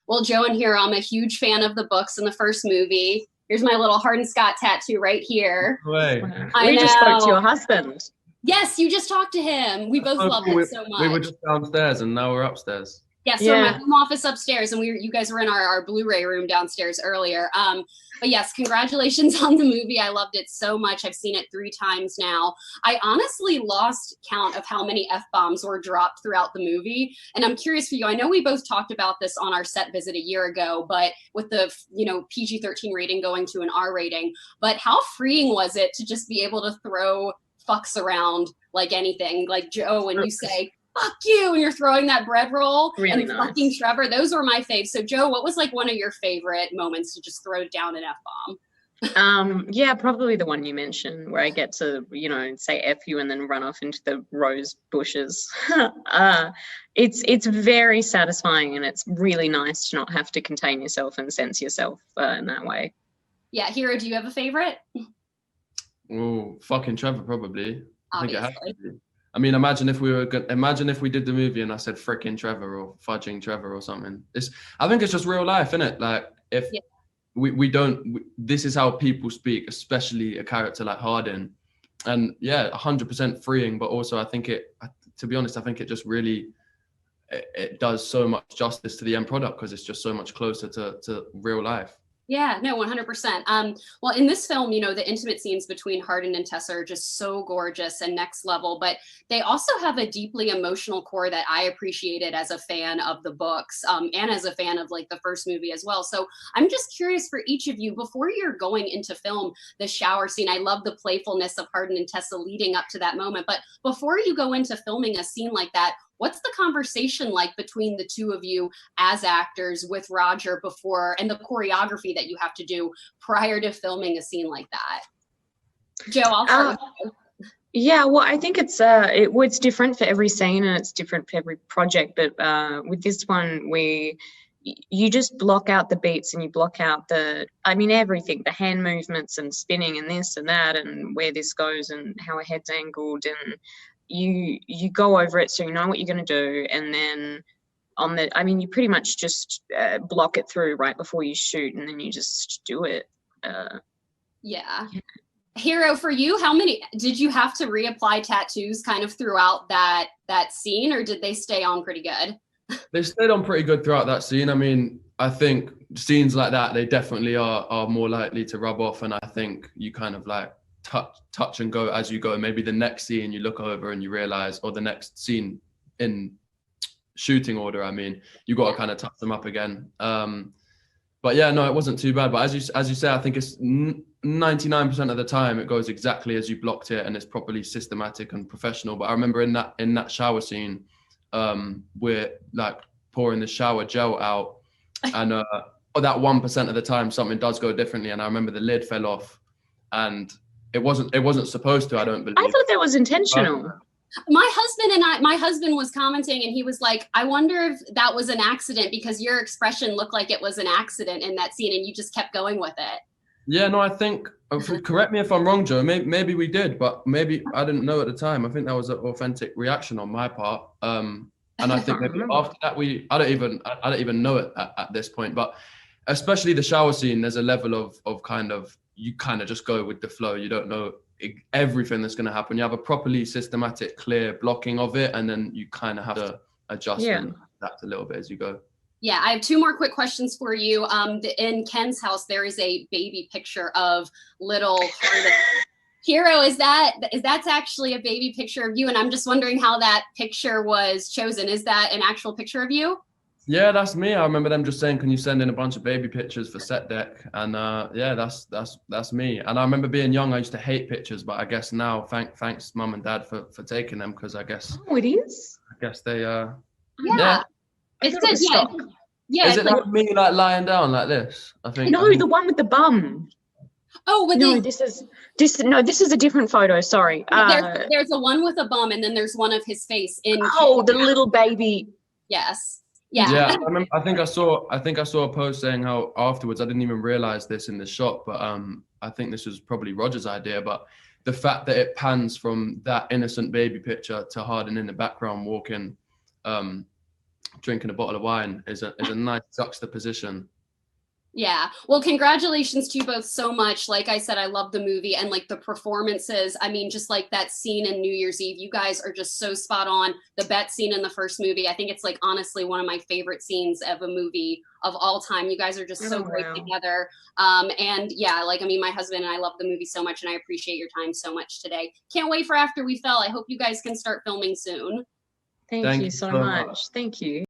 Well, Joe and here, I'm a huge fan of the books in the first movie. Here's my little Hardin Scott tattoo right here. Way. I We know. just spoke to your husband. Yes, you just talked to him. We both So loved cool. it so much. We were just downstairs and now we're upstairs. Yeah, so my home office upstairs, and you guys were in our Blu-ray room downstairs earlier. But yes, congratulations on the movie. I loved it so much. I've seen it 3 times now. I honestly lost count of how many F-bombs were dropped throughout the movie. And I'm curious for you. I know we both talked about this on our set visit a year ago, but with the PG-13 rating going to an R rating. But how freeing was it to just be able to throw fucks around like anything? Like Joe, when you say fuck you and you're throwing that bread roll, really and nice. Fucking Trevor, those were my faves. So Joe, what was like one of your favorite moments to just throw down an F-bomb? Yeah, probably the one you mentioned where I get to, say F you and then run off into the rose bushes. It's very satisfying, and it's really nice to not have to contain yourself and sense yourself in that way. Yeah, Hero, do you have a favorite? Oh, fucking Trevor, probably. Obviously. I mean, imagine if we did the movie and I said frickin' Trevor or fudging Trevor or something. I think it's just real life, innit? Like if this is how people speak, especially a character like Hardin. And yeah, 100% freeing, but also I think to be honest, I think it just really, it does so much justice to the end product because it's just so much closer to real life. Yeah, no, 100%. Well, in this film, the intimate scenes between Hardin and Tessa are just so gorgeous and next level, but they also have a deeply emotional core that I appreciated as a fan of the books, and as a fan of like the first movie as well. So I'm just curious for each of you, before you're going into film the shower scene, I love the playfulness of Hardin and Tessa leading up to that moment, but before you go into filming a scene like that, what's the conversation like between the two of you as actors with Roger before, and the choreography that you have to do prior to filming a scene like that? Joe, I'll start with you. Yeah, well, I think it's different for every scene and it's different for every project. But with this one, you just block out the beats and you block out everything, the hand movements and spinning and this and that and where this goes and how a head's angled, and you go over it so you know what you're going to do, and then you pretty much just block it through right before you shoot, and then you just do it. Yeah. Hero, for you, how many did you have to reapply tattoos kind of throughout that scene, or did they stay on pretty good? They stayed on pretty good throughout that scene. I mean, I think scenes like that, they definitely are more likely to rub off, and I think you kind of like touch and go as you go. Maybe the next scene you look over and you realize, or the next scene in shooting order, I mean, you got to kind of touch them up again. But yeah, no, it wasn't too bad. But as you say, I think it's 99% of the time it goes exactly as you blocked it, and it's properly systematic and professional. But I remember in that shower scene, we're like pouring the shower gel out, and that 1% of the time something does go differently. And I remember the lid fell off, and it wasn't supposed to, I don't believe. I thought that was intentional. My husband was commenting, and he was like, I wonder if that was an accident, because your expression looked like it was an accident in that scene and you just kept going with it. Yeah, no, I think, correct me if I'm wrong, Joe, maybe we did, but maybe I didn't know at the time. I think that was an authentic reaction on my part. And I think maybe after that, I don't even know it at this point, but especially the shower scene, there's a level of kind of, you kind of just go with the flow. You don't know everything that's going to happen. You have a properly systematic, clear blocking of it, and then you kind of have to adjust and adapt a little bit as you go. Yeah, I have 2 more quick questions for you. In Ken's house, there is a baby picture of little Hero. Is that's actually a baby picture of you? And I'm just wondering how that picture was chosen. Is that an actual picture of you? Yeah, that's me. I remember them just saying, "Can you send in a bunch of baby pictures for set deck?" And yeah, that's me. And I remember being young, I used to hate pictures, but I guess now, thanks mum and dad for taking them, because I guess. Oh, it is. I guess they. Yeah. It's good. Yeah. Is it like me like lying down like this? I think. No, the one with the bum. Oh, this is a different photo. Sorry. There's a one with a bum, and then there's one of his face in. Oh, the little baby. Yes. Yeah. Yeah, I think I saw a post saying how afterwards, I didn't even realize this in the shot, but I think this was probably Roger's idea, but the fact that it pans from that innocent baby picture to Hardin in the background walking, drinking a bottle of wine is a nice juxtaposition. Yeah. Well, congratulations to you both so much. Like I said, I love the movie and like the performances. I mean, just like that scene in New Year's Eve, you guys are just so spot on. The bet scene in the first movie, I think it's like honestly one of my favorite scenes of a movie of all time. You guys are just so great together. And yeah, like, I mean, my husband and I love the movie so much, and I appreciate your time so much today. Can't wait for After We Fell. I hope you guys can start filming soon. Thank you so much. Thank you.